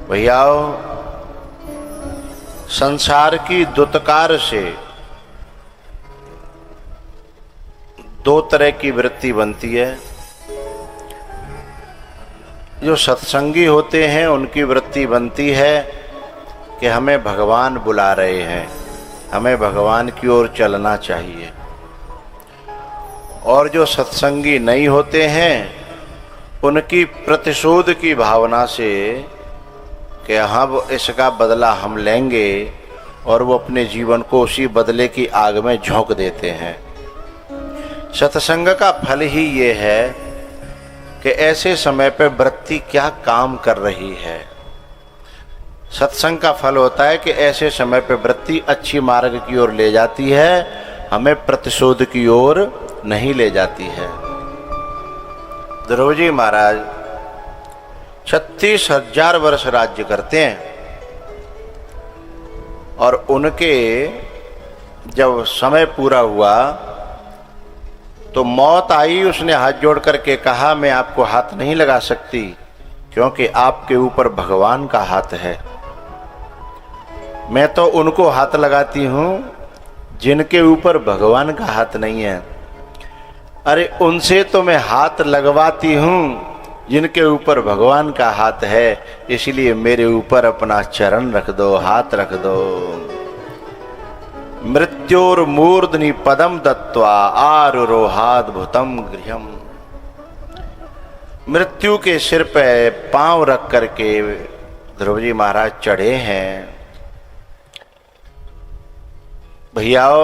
भैयाओ, संसार की दुत्कार से दो तरह की वृत्ति बनती है। जो सत्संगी होते हैं उनकी वृत्ति बनती है कि हमें भगवान बुला रहे हैं, हमें भगवान की ओर चलना चाहिए। और जो सत्संगी नहीं होते हैं उनकी प्रतिशोध की भावना से कि हम इसका बदला हम लेंगे, और वो अपने जीवन को उसी बदले की आग में झोंक देते हैं। सत्संग का फल ही ये है कि ऐसे समय पे वृत्ति क्या काम कर रही है। सत्संग का फल होता है कि ऐसे समय पे वृत्ति अच्छी मार्ग की ओर ले जाती है, हमें प्रतिशोध की ओर नहीं ले जाती है। ध्रुव जी महाराज 36,000 वर्ष राज्य करते हैं, और उनके जब समय पूरा हुआ तो मौत आई। उसने हाथ जोड़ करके कहा, मैं आपको हाथ नहीं लगा सकती क्योंकि आपके ऊपर भगवान का हाथ है। मैं तो उनको हाथ लगाती हूं जिनके ऊपर भगवान का हाथ नहीं है। अरे उनसे तो मैं हाथ लगवाती हूं जिनके ऊपर भगवान का हाथ है, इसलिए मेरे ऊपर अपना चरण रख दो, हाथ रख दो। मृत्योर मूर्धनि पदम दत्वा आरुरोहाद्भुतम गृहम। मृत्यु के सिर पे पांव रख करके ध्रुव जी महाराज चढ़े हैं। भैयाओ,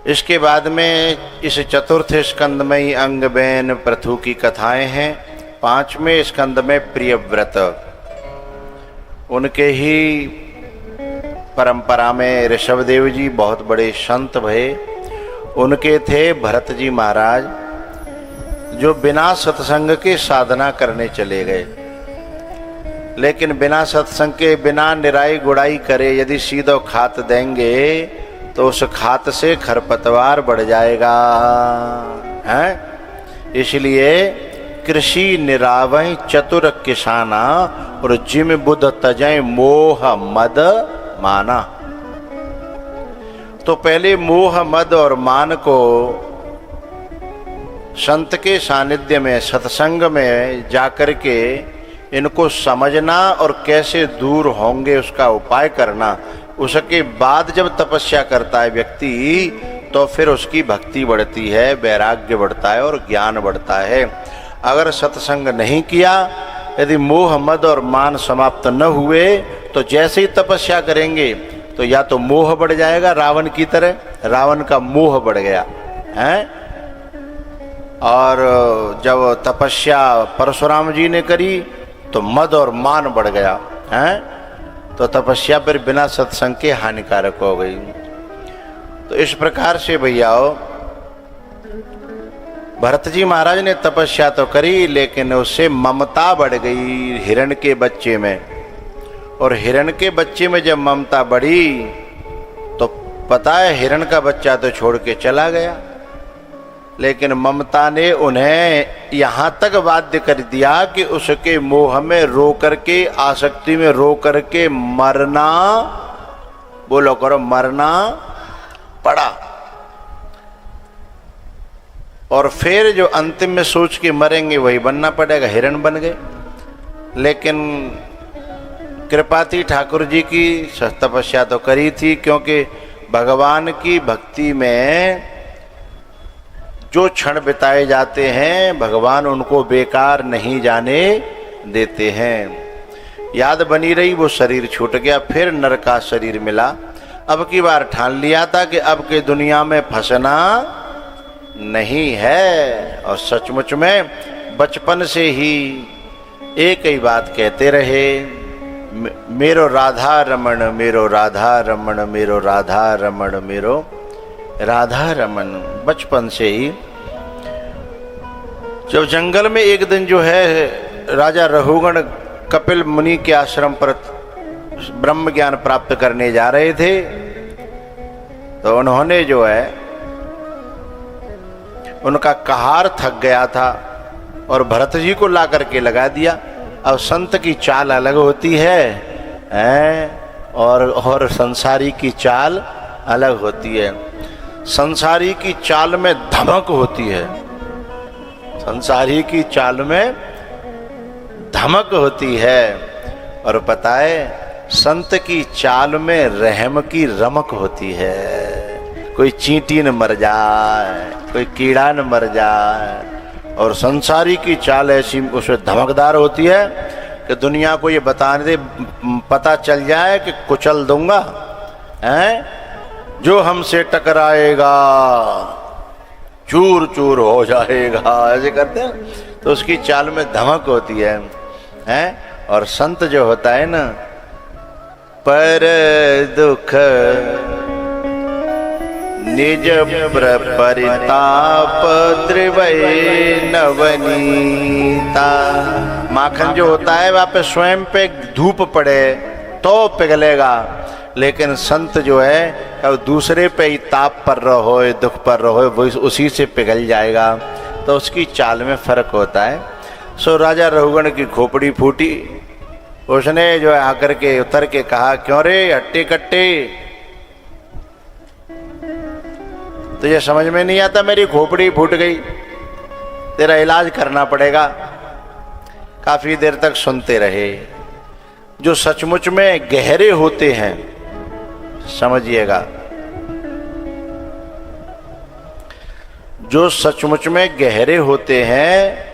इसके बाद में इस चतुर्थ स्कंद में ही अंगबेन पृथु की कथाएं हैं। 5वें स्कंद में प्रियव्रत, उनके ही परंपरा में ऋषभदेव जी बहुत बड़े संत भये। उनके थे भरत जी महाराज, जो बिना सत्संग के साधना करने चले गए। लेकिन बिना सत्संग के, बिना निराई गुड़ाई करे यदि सीधो खात देंगे तो उस खात से खरपतवार बढ़ जाएगा, है। इसलिए कृषि निरावय चतुर किसाना, और जिम बुध तजय मोह मद माना। तो पहले मोह मद और मान को संत के सानिध्य में, सत्संग में जाकर के इनको समझना और कैसे दूर होंगे उसका उपाय करना। उसके बाद जब तपस्या करता है व्यक्ति तो फिर उसकी भक्ति बढ़ती है, वैराग्य बढ़ता है और ज्ञान बढ़ता है। अगर सत्संग नहीं किया, यदि मोह मद और मान समाप्त न हुए तो जैसे ही तपस्या करेंगे तो या तो मोह बढ़ जाएगा, रावण की तरह। रावण का मोह बढ़ गया है। और जब तपस्या परशुराम जी ने करी तो मद और मान बढ़ गया है। तो तपस्या पर बिना सत्संग के हानिकारक हो गई। तो इस प्रकार से भैयाओ, भरत जी महाराज ने तपस्या तो करी, लेकिन उससे ममता बढ़ गई हिरण के बच्चे में। और हिरण के बच्चे में जब ममता बढ़ी तो पता है हिरण का बच्चा तो छोड़ के चला गया, लेकिन ममता ने उन्हें यहाँ तक बाध्य कर दिया कि उसके मोह में रो करके, आसक्ति में रो करके मरना, बोलो करो, मरना पड़ा। और फिर जो अंतिम में सोच के मरेंगे वही बनना पड़ेगा, हिरण बन गए। लेकिन कृपा थी ठाकुर जी की, तपस्या तो करी थी, क्योंकि भगवान की भक्ति में जो क्षण बिताए जाते हैं भगवान उनको बेकार नहीं जाने देते हैं। याद बनी रही, वो शरीर छूट गया, फिर नर का शरीर मिला। अब की बार ठान लिया था कि अब के दुनिया में फंसना नहीं है। और सचमुच में बचपन से ही एक ही बात कहते रहे, मेरो राधा रमण, मेरो राधा रमण, मेरो राधा रमण, मेरो राधा रमन। बचपन से ही जब जंगल में एक दिन जो है राजा रहुगण कपिल मुनि के आश्रम पर ब्रह्म ज्ञान प्राप्त करने जा रहे थे, तो उन्होंने जो है उनका कहार थक गया था और भरत जी को ला करके लगा दिया। अब संत की चाल अलग होती है और संसारी की चाल अलग होती है। संसारी की चाल में धमक होती है, संसारी की चाल में धमक होती है, और पता है संत की चाल में रहम की रमक होती है। कोई चींटी न मर जाए, कोई कीड़ा न मर जाए। और संसारी की चाल ऐसी उसमें धमकदार होती है कि दुनिया को ये बताने दे, पता चल जाए कि कुचल दूंगा, जो हमसे टकराएगा चूर चूर हो जाएगा, ऐसे करते हैं। तो उसकी चाल में धमक होती है। और संत जो होता है ना, पर दुख निज परिताप त्रिवय नवनीता। माखन जो होता है वहाँ पे स्वयं पे धूप पड़े तो पिघलेगा, लेकिन संत जो है अब दूसरे पे ही ताप पर रहो, दुख पर रहो, वो उसी से पिघल जाएगा। तो उसकी चाल में फर्क होता है। सो राजा रघुगण की खोपड़ी फूटी। उसने जो है आकर के उतर के कहा, क्यों रे हट्टे कट्टे, तुझे समझ में नहीं आता, मेरी खोपड़ी फूट गई, तेरा इलाज करना पड़ेगा। काफी देर तक सुनते रहे। जो सचमुच में गहरे होते हैं, समझिएगा, जो सचमुच में गहरे होते हैं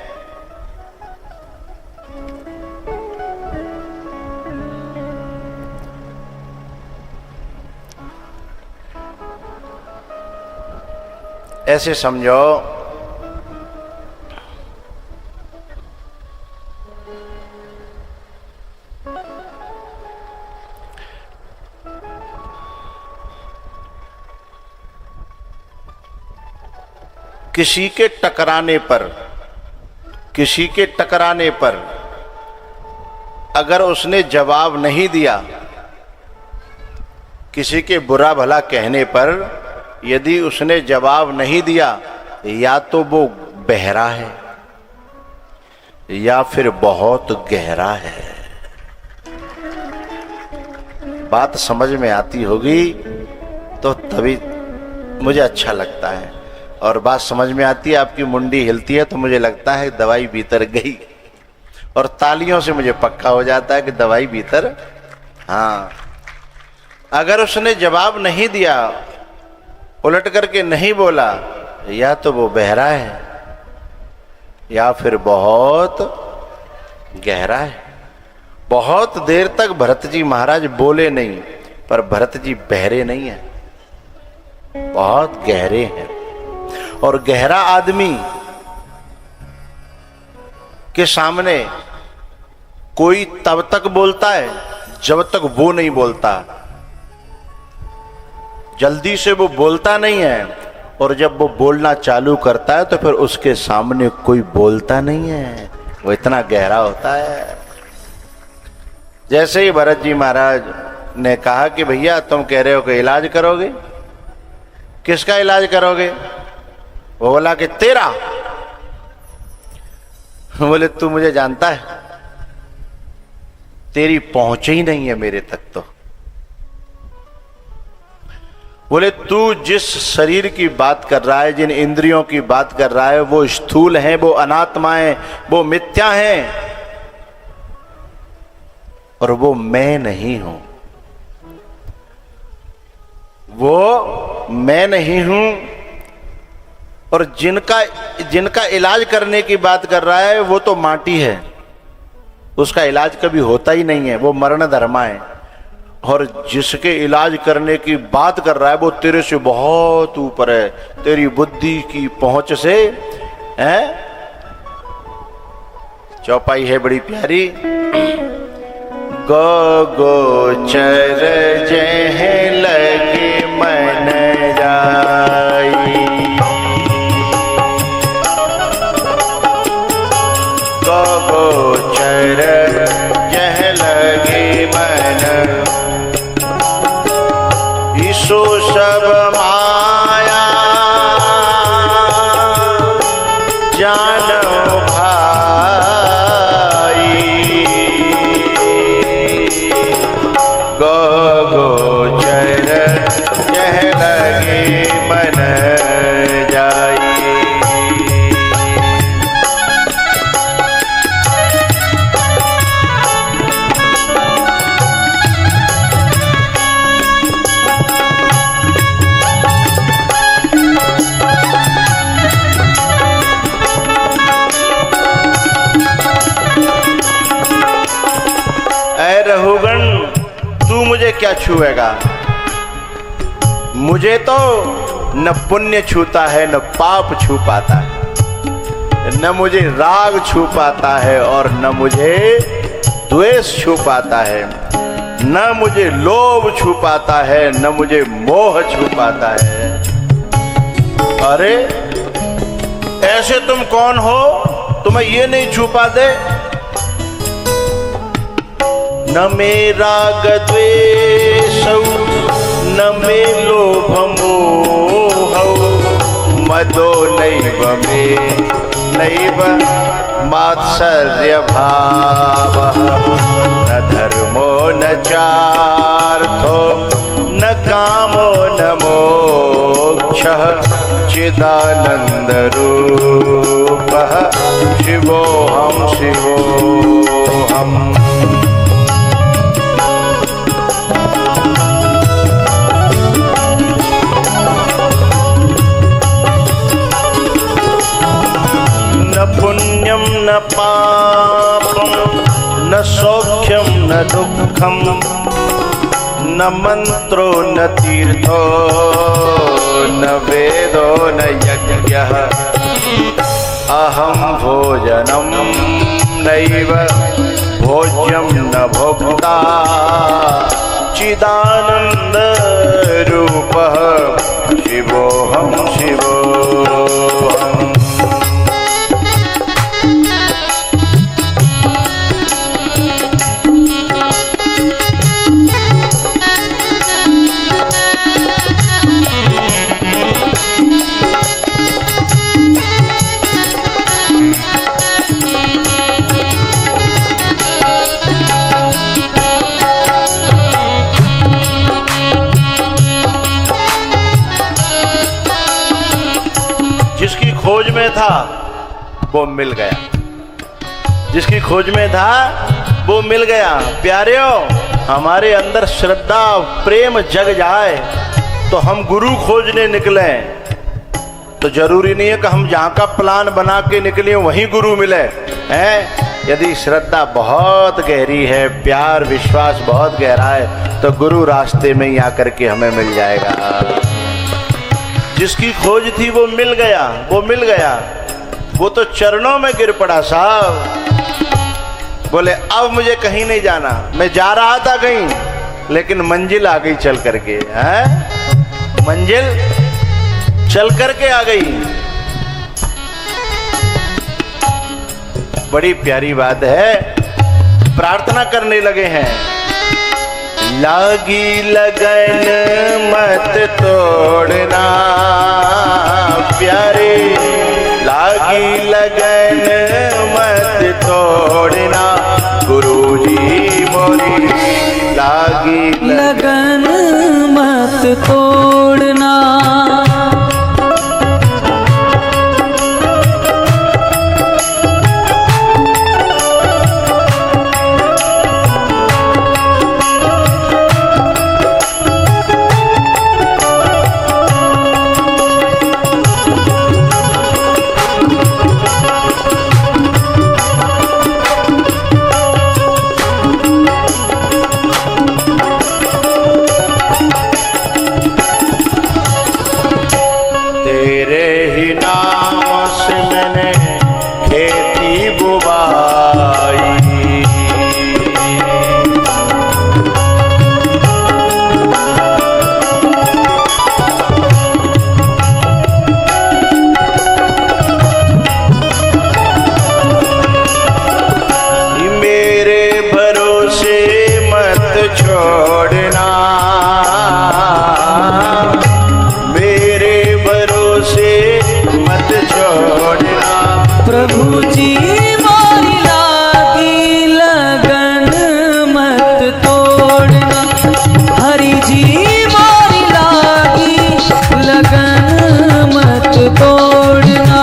ऐसे समझो, किसी के टकराने पर अगर उसने जवाब नहीं दिया, किसी के बुरा भला कहने पर यदि उसने जवाब नहीं दिया, या तो वो बहरा है या फिर बहुत गहरा है। बात समझ में आती होगी तो तभी मुझे अच्छा लगता है, और बात समझ में आती है, आपकी मुंडी हिलती है तो मुझे लगता है दवाई भीतर गई, और तालियों से मुझे पक्का हो जाता है कि दवाई भीतर। हाँ, अगर उसने जवाब नहीं दिया, उलट करके नहीं बोला, या तो वो बहरा है या फिर बहुत गहरा है। बहुत देर तक भरत जी महाराज बोले नहीं, पर भरत जी बहरे नहीं है, बहुत गहरे हैं। और गहरा आदमी के सामने कोई तब तक बोलता है जब तक वो नहीं बोलता, जल्दी से वो बोलता नहीं है, और जब वो बोलना चालू करता है तो फिर उसके सामने कोई बोलता नहीं है, वो इतना गहरा होता है। जैसे ही भरत जी महाराज ने कहा कि भैया तुम कह रहे हो कि इलाज करोगे, किसका इलाज करोगे? वो बोला कि तेरा। बोले तू मुझे जानता है, तेरी पहुंच ही नहीं है मेरे तक। तो बोले तू जिस शरीर की बात कर रहा है, जिन इंद्रियों की बात कर रहा है, वो स्थूल हैं, वो अनात्माएं, वो मिथ्या हैं, और वो मैं नहीं हूं, वो मैं नहीं हूं। और जिनका इलाज करने की बात कर रहा है वो तो माटी है, उसका इलाज कभी होता ही नहीं है, वो मरण धर्मा है। और जिसके इलाज करने की बात कर रहा है वो तेरे से बहुत ऊपर है, तेरी बुद्धि की पहुंच से है। चौपाई है बड़ी प्यारी। गोचर जह लगे मन जाई, गोचर जह लगे मन, ईसो सब माया क्या छुएगा? मुझे तो न पुण्य छूता है न पाप छू पाता है, न मुझे राग छू पाता है और न मुझे द्वेष छू पाता है, न मुझे लोभ छू पाता है न मुझे मोह छू पाता है। अरे ऐसे तुम कौन हो, तुम्हें ये नहीं छू पाते? न मे राग द्वेषौ न मे लोभ मोहौ मदो नैव मे नैव मात्सर्य भावः न धर्मो न चार्थो न कामो न मोक्षः चिदानंद रूपः शिवोऽहं शिवोऽहम्। पुण्यम न पापम न सौख्यम न दुखम न मंत्रो न तीर्थो न वेदो न यज्ञः अहम भोजनम नैव भोज्यम न भोक्ता चिदानंद रूपः शिवोऽहं शिवोऽहम्। जिसकी खोज में था वो मिल गया, जिसकी खोज में था वो मिल गया। प्यारेओ, हमारे अंदर श्रद्धा प्रेम जग जाए तो हम गुरु खोजने निकले, तो जरूरी नहीं है कि हम जहाँ का प्लान बना के निकले वहीं गुरु मिले हैं। यदि श्रद्धा बहुत गहरी है, प्यार विश्वास बहुत गहरा है, तो गुरु रास्ते में ही आकर के हमें मिल जाएगा। जिसकी खोज थी वो मिल गया, वो मिल गया। वो तो चरणों में गिर पड़ा साहब। बोले अब मुझे कहीं नहीं जाना, मैं जा रहा था कहीं लेकिन मंजिल आ गई चल करके। है मंजिल चल करके आ गई। बड़ी प्यारी बात है। प्रार्थना करने लगे हैं, लागी लगन मत तोड़ना प्यारे, लागी लगन मत तोड़ना गुरुजी मोरी, लागी लगन मत तोड़ना। छोड़ना मेरे भरोसे मत छोड़ना, प्रभु जी मोरी लागी लगन मत तोड़ना, हरि जी मोरी लागी लगन मत तोड़ना।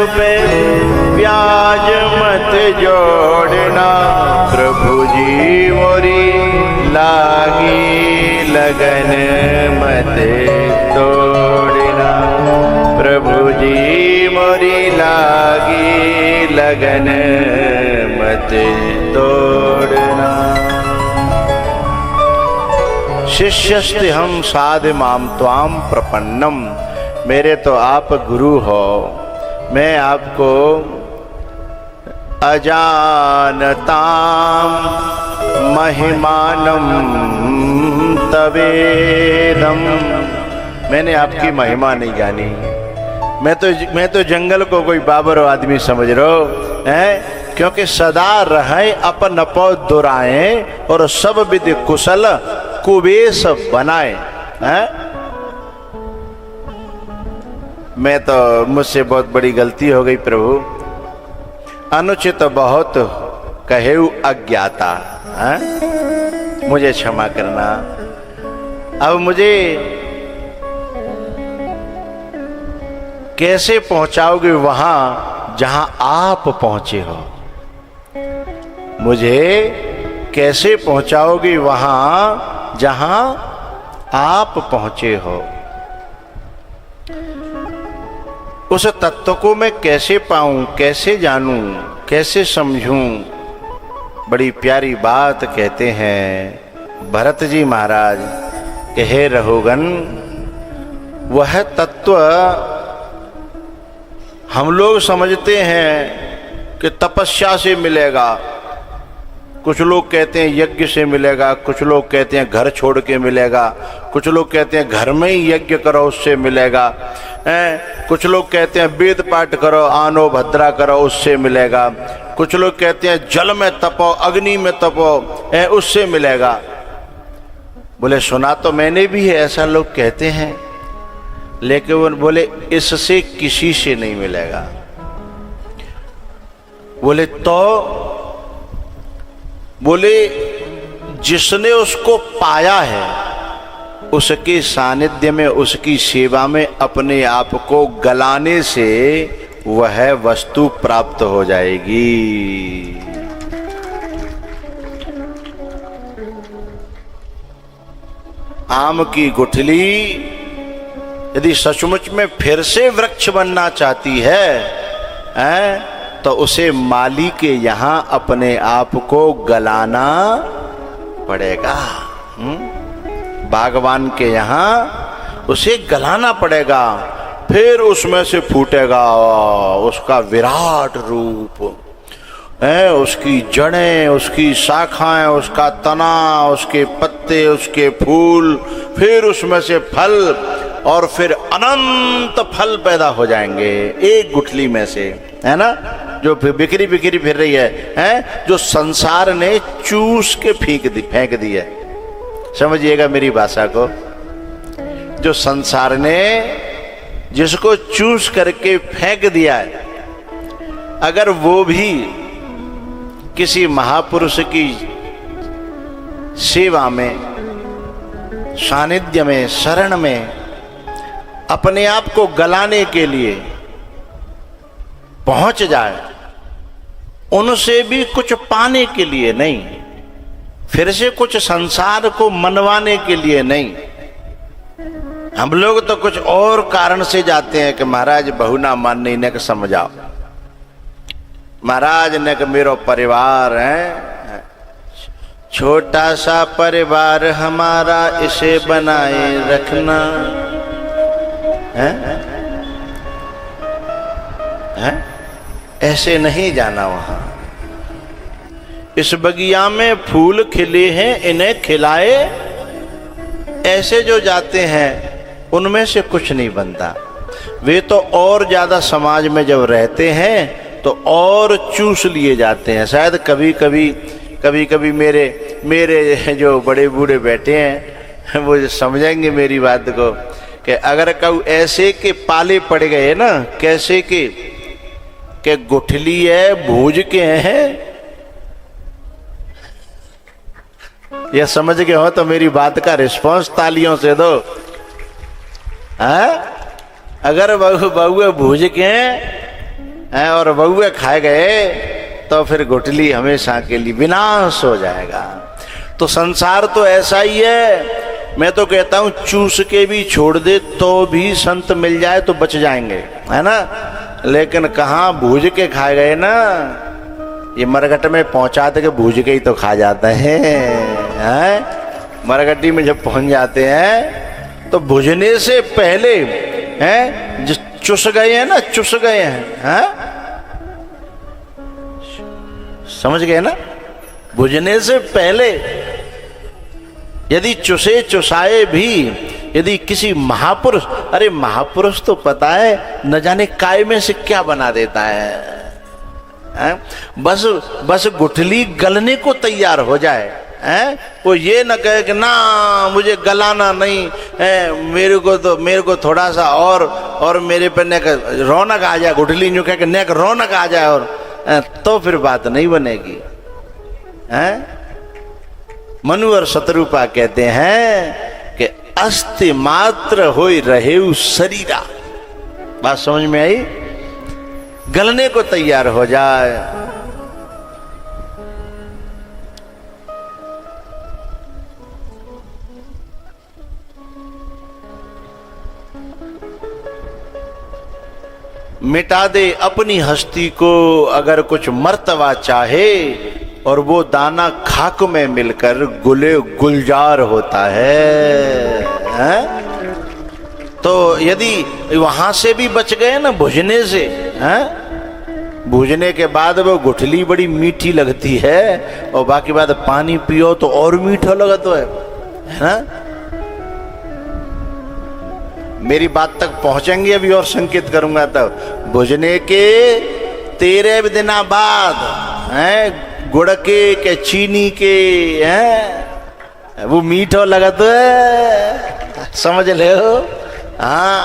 पे ब्याज मत जोड़ना, प्रभु जी मोरी लागी लगन मत तोड़ना, प्रभु जी मोरी लागी लगन मत तोड़ना। शिष्यस्ते हम साधु माम त्वाम प्रपन्नम, मेरे तो आप गुरु हो, मैं आपको अजानताम महिमानम तवेदम, मैंने आपकी महिमा नहीं जानी। मैं तो जंगल को कोई बाबरो आदमी समझ रहा है, क्योंकि सदा रहे अपन अपो दुराए और सब विद कुशल कुबेश बनाए हैं। मैं तो मुझसे बहुत बड़ी गलती हो गई प्रभु, अनुचित बहुत कहेऊ अज्ञाता है, मुझे क्षमा करना। अब मुझे कैसे पहुंचाओगे वहां जहां आप पहुंचे हो, मुझे कैसे पहुंचाओगे वहां जहां आप पहुंचे हो। उस तत्व को मैं कैसे पाऊं, कैसे जानूं, कैसे समझूं। बड़ी प्यारी बात कहते हैं भरत जी महाराज कि हे रघुगण, वह तत्व हम लोग समझते हैं कि तपस्या से मिलेगा, कुछ लोग कहते हैं यज्ञ से मिलेगा, कुछ लोग कहते हैं घर छोड़ के मिलेगा, कुछ लोग कहते हैं घर में ही यज्ञ करो उससे मिलेगा, कुछ लोग कहते हैं वेद पाठ करो, आनो भद्रा करो उससे मिलेगा, कुछ लोग कहते हैं जल में तपो, अग्नि में तपो उससे मिलेगा। बोले सुना तो मैंने भी है, ऐसा लोग कहते हैं, लेकिन वो बोले इससे किसी से नहीं मिलेगा। बोले तो बोले जिसने उसको पाया है उसके सानिध्य में, उसकी सेवा में अपने आप को गलाने से वह वस्तु प्राप्त हो जाएगी। आम की गुठली यदि सचमुच में फिर से वृक्ष बनना चाहती है, तो उसे माली के यहां अपने आप को गलाना पड़ेगा। बागवान के यहां उसे गलाना पड़ेगा, फिर उसमें से फूटेगा उसका विराट रूप, उसकी जड़ें, उसकी शाखाएं, उसका तना, उसके पत्ते, उसके फूल, फिर उसमें से फल, और फिर अनंत फल पैदा हो जाएंगे एक गुठली में से, है ना, जो बिखरी बिखरी फिर रही है, जो संसार ने चूस के फेंक दी है। समझिएगा मेरी भाषा को, जो संसार ने जिसको चूस करके फेंक दिया है, अगर वो भी किसी महापुरुष की सेवा में, सानिध्य में, शरण में अपने आप को गलाने के लिए पहुंच जाए, उनसे भी कुछ पाने के लिए नहीं, फिर से कुछ संसार को मनवाने के लिए नहीं। हम लोग तो कुछ और कारण से जाते हैं कि महाराज बहू ना मानने ने समझाओ, महाराज ने कि मेरो परिवार है, छोटा सा परिवार हमारा, इसे बनाए रखना है? ऐसे नहीं जाना वहां। इस बगिया में फूल खिले हैं, इन्हें खिलाए, ऐसे जो जाते हैं उनमें से कुछ नहीं बनता। वे तो और ज्यादा समाज में जब रहते हैं तो और चूस लिए जाते हैं। शायद कभी कभी मेरे जो बड़े बूढ़े बैठे हैं वो समझेंगे मेरी बात को, कि अगर कभी ऐसे के पाले पड़ गए ना, कैसे के गुठली है, भूज के हैं, यह समझ गए हो तो मेरी बात का रिस्पांस तालियों से दो। अगर बहू भूज के हैं और बहुए खाए गए तो फिर गुठली हमेशा के लिए विनाश हो जाएगा। तो संसार तो ऐसा ही है। मैं तो कहता हूं चूस के भी छोड़ दे तो भी संत मिल जाए तो बच जाएंगे, है ना। लेकिन कहाँ भूज के खाए गए ना, ये मरघट में पहुंचा दे के भूज के ही तो खा जाते हैं। मरघटी में जब पहुंच जाते हैं तो भुजने से पहले हैं जो चुस गए हैं ना, चुस गए हैं, समझ गए ना। भुजने से पहले यदि चुसे चुसाए भी यदि किसी महापुरुष, अरे महापुरुष तो पता है न जाने काय में से क्या बना देता है? बस गुठली गलने को तैयार हो जाए, वो ये न कहे कि ना मुझे गलाना नहीं है, मेरे को थोड़ा सा और मेरे पे नेक रौनक आ जाए, गुठली यूं कहे कि नेक रौनक आ जाए और तो फिर बात नहीं बनेगी। मनु और शत्रुपा कहते हैं कि अस्ति मात्र होई रहेउ शरीरा। बात समझ में आई? गलने को तैयार हो जाए। मिटा दे अपनी हस्ती को अगर कुछ मर्तबा चाहे, और वो दाना खाक में मिलकर गुले गुलजार होता है? तो यदि वहां से भी बच गए ना भुजने से, भुजने के बाद वो गुठली बड़ी मीठी लगती है और बाकी बात पानी पियो तो और मीठा लगता है ना। मेरी बात तक पहुंचेंगे अभी और संकेत करूंगा तब। भुजने के 13 दिना बाद गुड़ के चीनी के वो मीठो लगत है, समझ ले हो। हाँ,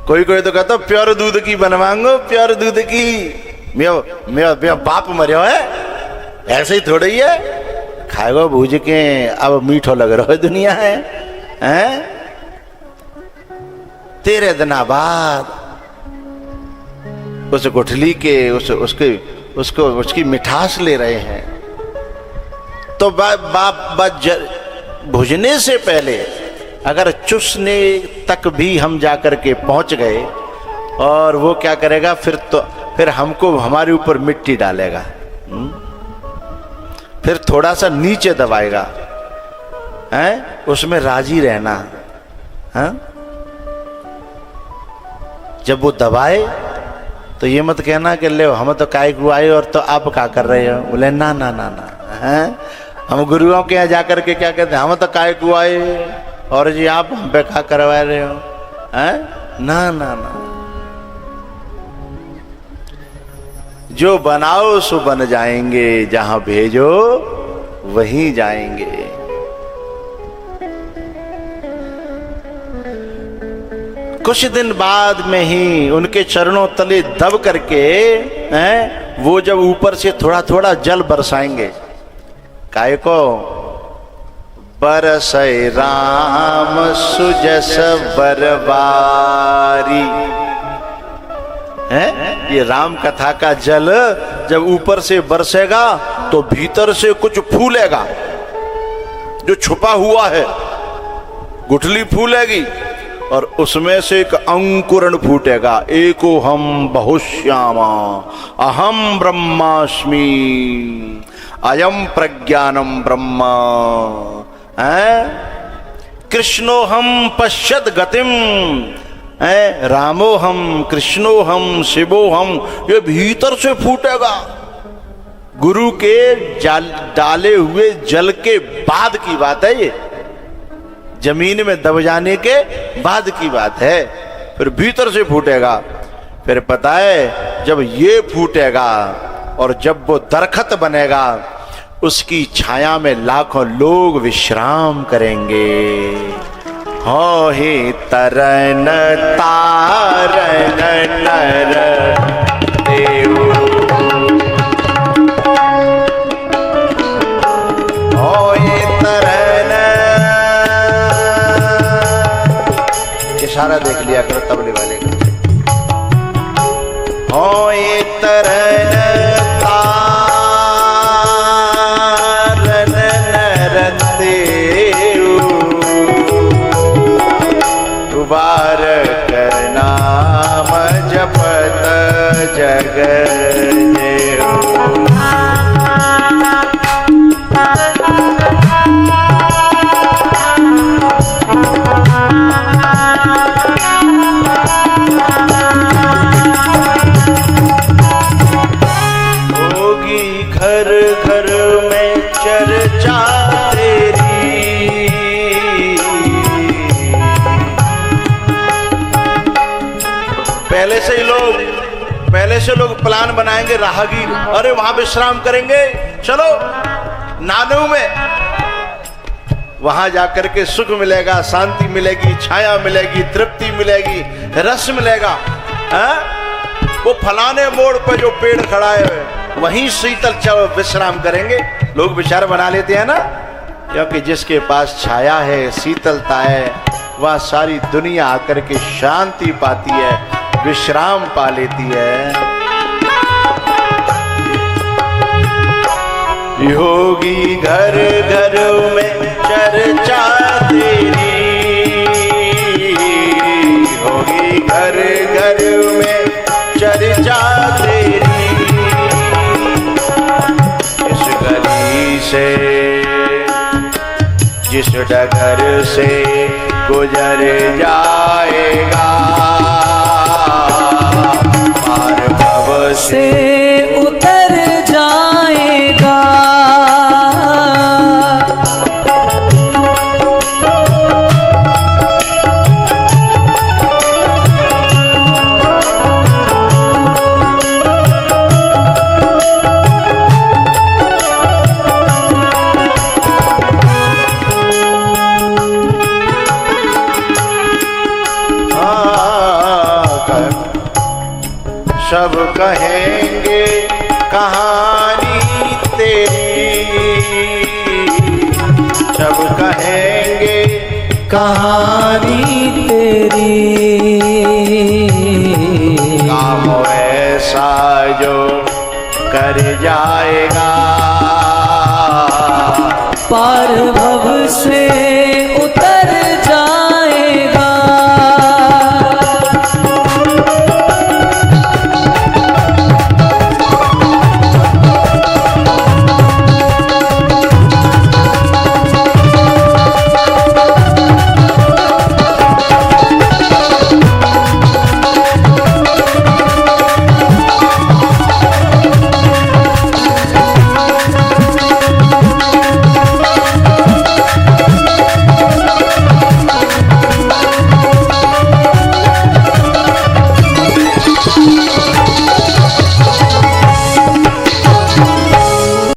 कोई तो कहता प्योर दूध की बनवांगो, प्योर दूध की। मेरा बाप मरियो है, ऐसे ही थोड़ा ही है, खाएगा भूज के अब मीठो लग रहा है दुनिया है। 13 दिना बाद उस गुठली के उसकी मिठास ले रहे हैं। तो भुजने से पहले अगर चुसने तक भी हम जाकर के पहुंच गए और वो क्या करेगा फिर हमको हमारे ऊपर मिट्टी डालेगा, फिर थोड़ा सा नीचे दबाएगा, उसमें राजी रहना। जब वो दबाए तो ये मत कहना कि ले हम तो काय को आए और तो आप क्या कर रहे हो। बोले ना ना ना ना, हम गुरुओं के यहाँ जाकर के क्या कहते हैं, हम तो काय को आए और जी आप हम पे क्या करवा रहे हो। ना ना ना, जो बनाओ सो बन जाएंगे, जहां भेजो वहीं जाएंगे। कुछ दिन बाद में ही उनके चरणों तले दब करके वो जब ऊपर से थोड़ा थोड़ा जल बरसाएंगे। काय को बरसै राम सुजस बरबारी, ये राम कथा का जल जब ऊपर से बरसेगा तो भीतर से कुछ फूलेगा, जो छुपा हुआ है गुठली फूलेगी और उसमें से एक अंकुरण फूटेगा। एको हम बहुश्यामा अहम ब्रह्मास्मि अयम प्रज्ञानम ब्रह्मा। कृष्णो हम पश्यत गतिम, रामो हम कृष्णो हम शिवो हम, ये भीतर से फूटेगा। गुरु के डाले हुए जल के बाद की बात है, ये जमीन में दब जाने के बाद की बात है। फिर भीतर से फूटेगा। फिर पता है जब ये फूटेगा और जब वो दरखत बनेगा, उसकी छाया में लाखों लोग विश्राम करेंगे। हो हे तरन तारन नर देव, हो ये तरन, इशारा देख लिया करो तबले वाले का। होए तरन तारन नरतेऊ उबार कर नाम जपत जग जेऊ। घर घर में चर्चा तेरी, पहले से लोग प्लान बनाएंगे राहगीर, अरे वहां विश्राम करेंगे, चलो नानू में, वहां जाकर के सुख मिलेगा, शांति मिलेगी, छाया मिलेगी, तृप्ति मिलेगी, रस मिलेगा। वो फलाने मोड़ पर जो पेड़ खड़ा है वहीं शीतल विश्राम करेंगे। लोग विचार बना लेते हैं ना, क्योंकि जिसके पास छाया है, शीतलता है, वह सारी दुनिया आकर के शांति पाती है, विश्राम पा लेती है। योगी घर घर में चर्चा तेरी, योगी घर घर में चर्चा तेरी, से जिस डगर से गुजर जाएगा, पार भव से उतर जाएगा। सब कहेंगे कहानी तेरी, सब कहेंगे कहानी तेरी, काम ऐसा जो कर जाएगा, पार भव से